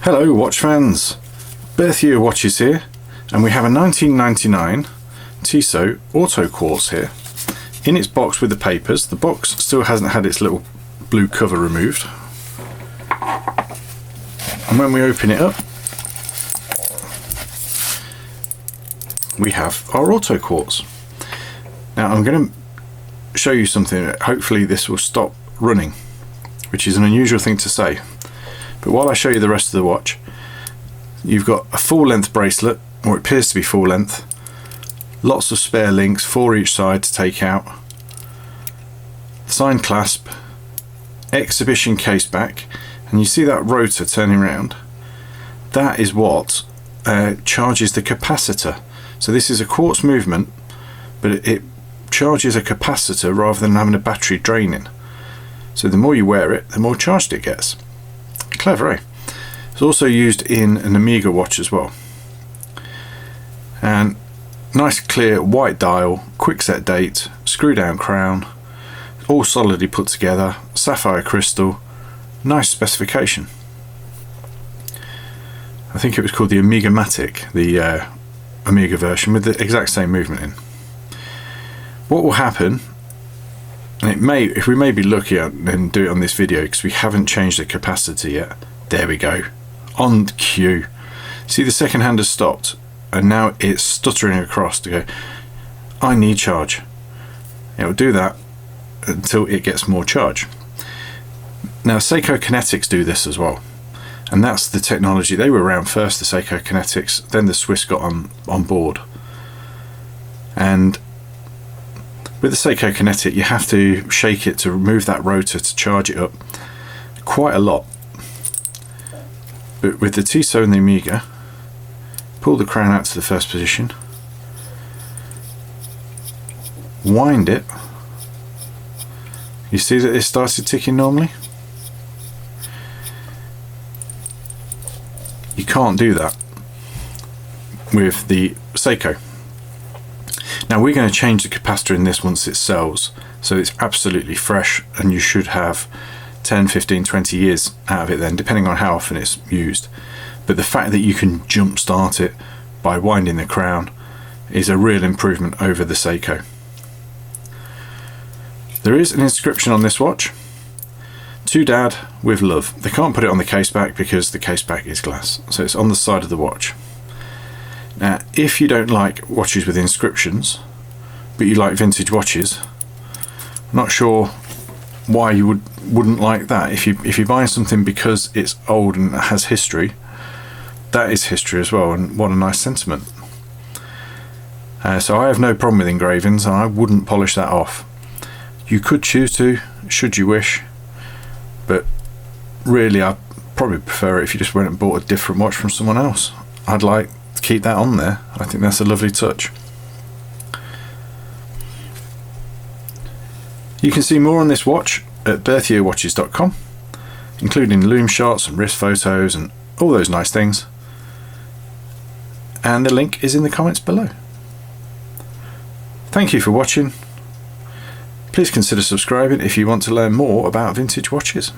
Hello watch fans, Berthier Watches here, and we have a 1999 Tissot Autoquartz here in its box with the papers. The box still hasn't had its little blue cover removed, and when we open it up we have our Autoquartz. Now I'm going to show you something. Hopefully this will stop running, which is an unusual thing to say. But while I show you the rest of the watch, you've got a full length bracelet, or it appears to be full length, lots of spare links, 4 each side to take out, sign clasp, exhibition case back, and you see that rotor turning around? That is what charges the capacitor. So this is a quartz movement, but it charges a capacitor rather than having a battery draining. So the more you wear it, the more charged it gets. Clever, eh? It's also used in an Omega watch as well. And nice clear white dial, quick set date, screw down crown, all solidly put together, sapphire crystal, nice specification. I think it was called the Omega Matic, the Omega version with the exact same movement in. What will happen, and it may, if we may be lucky and do it on this video because we haven't changed the capacitor yet. There we go, on cue. See, the second hand has stopped and now it's stuttering across to go, I need charge. It will do that until it gets more charge. Now Seiko Kinetics do this as well, and that's the technology. They were around first, the Seiko Kinetics, then the Swiss got on board. And with the Seiko Kinetic you have to shake it to remove that rotor to charge it up quite a lot. But with the Tissot and the Omega, pull the crown out to the first position, wind it. You see that it started ticking normally? You can't do that with the Seiko. Now we're going to change the capacitor in this once it sells, so it's absolutely fresh, and you should have 10, 15, 20 years out of it then, depending on how often it's used. But the fact that you can jump start it by winding the crown is a real improvement over the Seiko. There is an inscription on this watch: to Dad with love. They can't put it on the case back because the case back is glass, so it's on the side of the watch. Now if you don't like watches with inscriptions but you like vintage watches, I'm not sure why you wouldn't like that. If you're buying something because it's old and has history, that is history as well, and what a nice sentiment. So I have no problem with engravings, and I wouldn't polish that off. You could choose to, should you wish, but really I'd probably prefer it if you just went and bought a different watch from someone else. I'd like to keep that on there. I think that's a lovely touch. You can see more on this watch at berthierwatches.com, including loom shots and wrist photos and all those nice things, and the link is in the comments below. Thank you for watching. Please consider subscribing if you want to learn more about vintage watches.